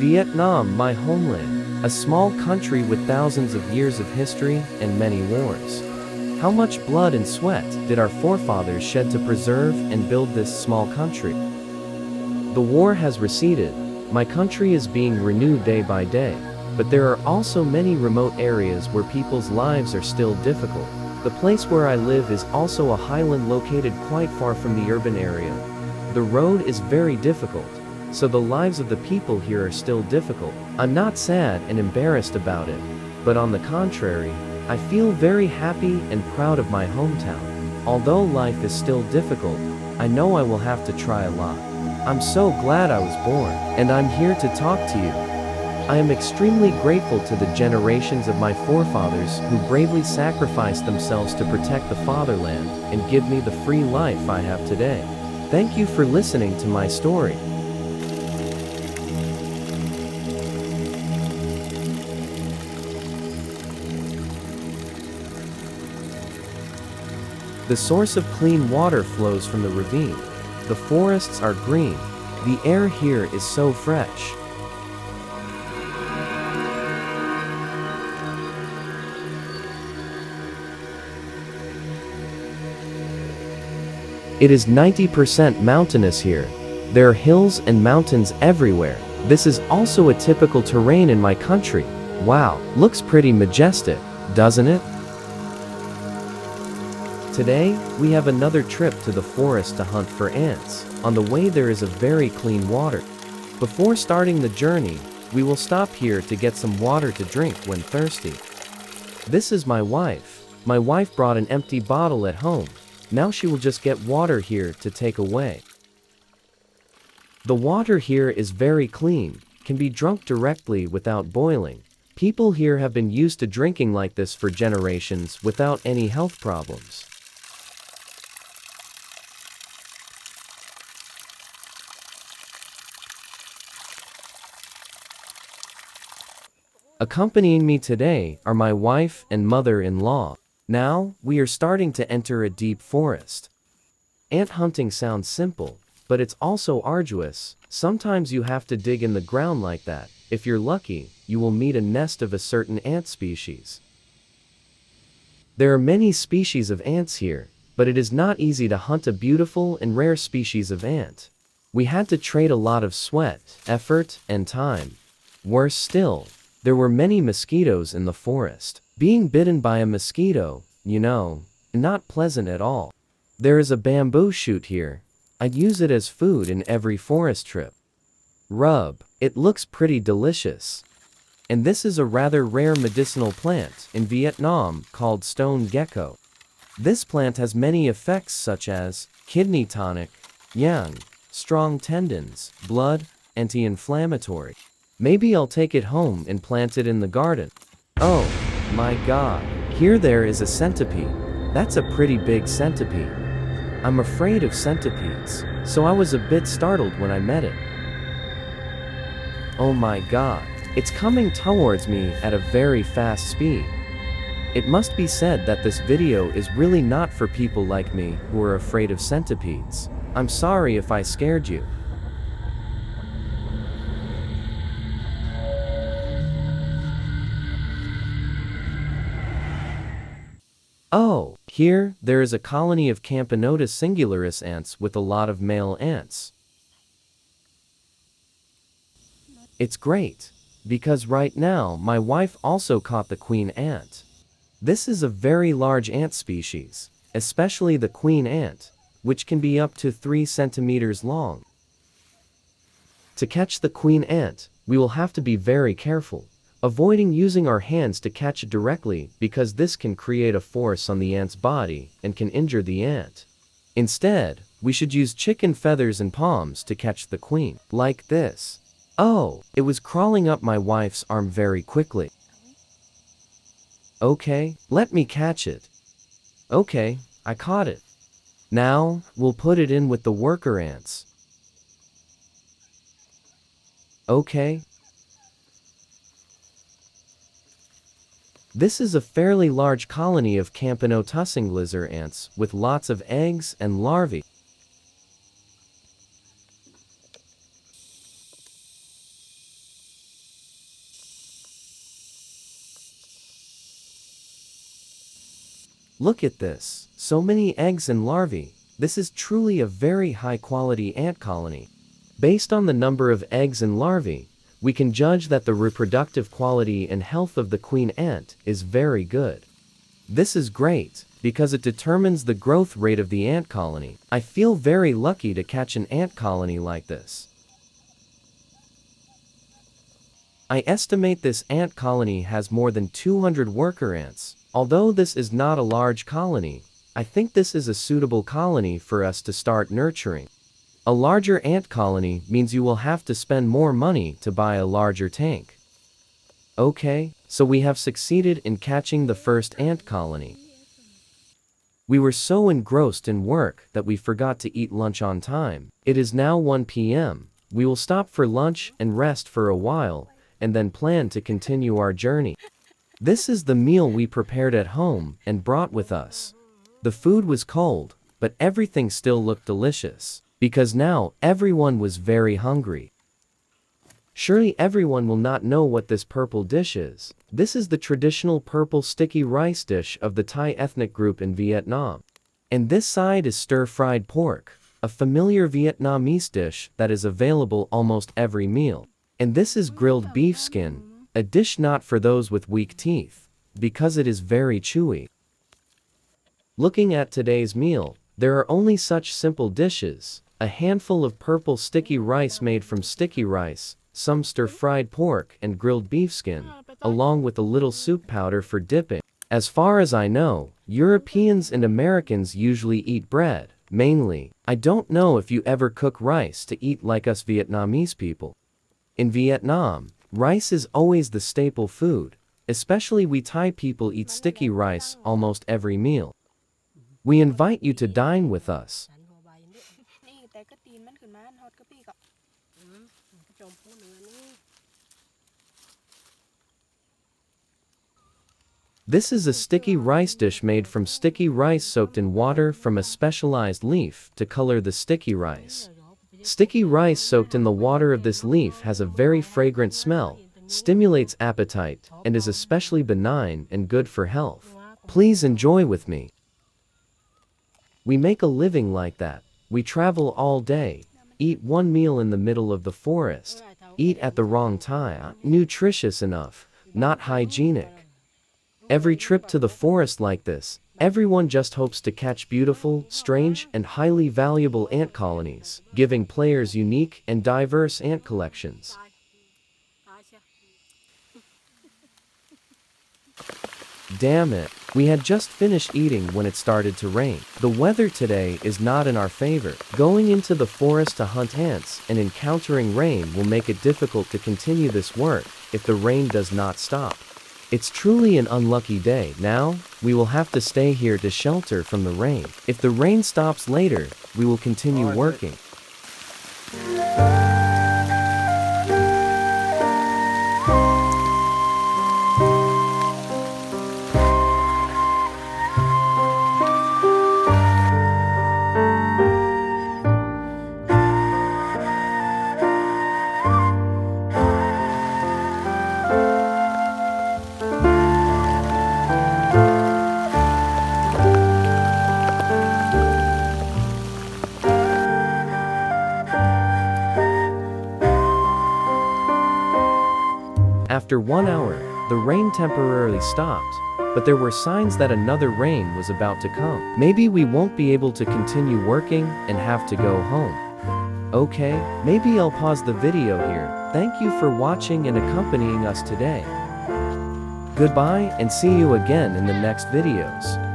Vietnam, my homeland, a small country with thousands of years of history and many wars. How much blood and sweat did our forefathers shed to preserve and build this small country? The war has receded, my country is being renewed day by day, but there are also many remote areas where people's lives are still difficult. The place where I live is also a highland located quite far from the urban area. The road is very difficult, so the lives of the people here are still difficult. I'm not sad and embarrassed about it, but on the contrary, I feel very happy and proud of my hometown. Although life is still difficult, I know I will have to try a lot. I'm so glad I was born, and I'm here to talk to you. I am extremely grateful to the generations of my forefathers who bravely sacrificed themselves to protect the fatherland and give me the free life I have today. Thank you for listening to my story. The source of clean water flows from the ravine. The forests are green. The air here is so fresh. It is 90% mountainous here. There are hills and mountains everywhere. This is also a typical terrain in my country. Wow, looks pretty majestic, doesn't it? Today, we have another trip to the forest to hunt for ants. On the way there is a very clean water. Before starting the journey, we will stop here to get some water to drink when thirsty. This is my wife. My wife brought an empty bottle at home. Now she will just get water here to take away. The water here is very clean, can be drunk directly without boiling. People here have been used to drinking like this for generations without any health problems. Accompanying me today are my wife and mother-in-law. Now, we are starting to enter a deep forest. Ant hunting sounds simple, but it's also arduous. Sometimes you have to dig in the ground like that. If you're lucky, you will meet a nest of a certain ant species. There are many species of ants here, but it is not easy to hunt a beautiful and rare species of ant. We had to trade a lot of sweat, effort, and time. Worse still, there were many mosquitoes in the forest. Being bitten by a mosquito, not pleasant at all. There is a bamboo shoot here. I'd use it as food in every forest trip. Rub. It looks pretty delicious. And this is a rather rare medicinal plant in Vietnam called stone gecko. This plant has many effects such as kidney tonic, yang, strong tendons, blood, anti-inflammatory. Maybe I'll take it home and plant it in the garden. Oh my God, here there is a centipede. That's a pretty big centipede. I'm afraid of centipedes, so I was a bit startled when I met it. Oh my God, it's coming towards me at a very fast speed. It must be said that this video is really not for people like me who are afraid of centipedes. I'm sorry if I scared you. Oh, here, there is a colony of Camponotus singularis ants with a lot of male ants. It's great, because right now my wife also caught the queen ant. This is a very large ant species, especially the queen ant, which can be up to 3 centimeters long. To catch the queen ant, we will have to be very careful, avoiding using our hands to catch it directly because this can create a force on the ant's body and can injure the ant. Instead, we should use chicken feathers and palms to catch the queen, like this. Oh, it was crawling up my wife's arm very quickly. Okay, let me catch it. Okay, I caught it. Now, we'll put it in with the worker ants. Okay. This is a fairly large colony of Camponotus singularis ants with lots of eggs and larvae. Look at this, so many eggs and larvae. This is truly a very high-quality ant colony. Based on the number of eggs and larvae, we can judge that the reproductive quality and health of the queen ant is very good. This is great, because it determines the growth rate of the ant colony. I feel very lucky to catch an ant colony like this. I estimate this ant colony has more than 200 worker ants. Although this is not a large colony, I think this is a suitable colony for us to start nurturing. A larger ant colony means you will have to spend more money to buy a larger tank. Okay, so we have succeeded in catching the first ant colony. We were so engrossed in work that we forgot to eat lunch on time. It is now 1 p.m. We will stop for lunch and rest for a while, and then plan to continue our journey. This is the meal we prepared at home and brought with us. The food was cold, but everything still looked delicious, because now everyone was very hungry. Surely everyone will not know what this purple dish is. This is the traditional purple sticky rice dish of the Thai ethnic group in Vietnam. And this side is stir-fried pork, a familiar Vietnamese dish that is available almost every meal. And this is grilled beef skin, a dish not for those with weak teeth, because it is very chewy. Looking at today's meal, there are only such simple dishes, a handful of purple sticky rice made from sticky rice, some stir-fried pork and grilled beef skin, along with a little soup powder for dipping. As far as I know, Europeans and Americans usually eat bread, mainly. I don't know if you ever cook rice to eat like us Vietnamese people. In Vietnam, rice is always the staple food, especially we Thai people eat sticky rice almost every meal. We invite you to dine with us. This is a sticky rice dish made from sticky rice soaked in water from a specialized leaf to color the sticky rice. Sticky rice soaked in the water of this leaf has a very fragrant smell, stimulates appetite, and is especially benign and good for health. Please enjoy with me. We make a living like that. We travel all day, eat one meal in the middle of the forest, eat at the wrong time, nutritious enough, not hygienic. Every trip to the forest like this, everyone just hopes to catch beautiful, strange, and highly valuable ant colonies, giving players unique and diverse ant collections. Damn it, we had just finished eating when it started to rain. The weather today is not in our favor. Going into the forest to hunt ants and encountering rain will make it difficult to continue this work if the rain does not stop. It's truly an unlucky day. Now, we will have to stay here to shelter from the rain. If the rain stops later, we will continue working. After 1 hour, the rain temporarily stopped, but there were signs that another rain was about to come. Maybe we won't be able to continue working and have to go home. Okay, maybe I'll pause the video here. Thank you for watching and accompanying us today. Goodbye and see you again in the next videos.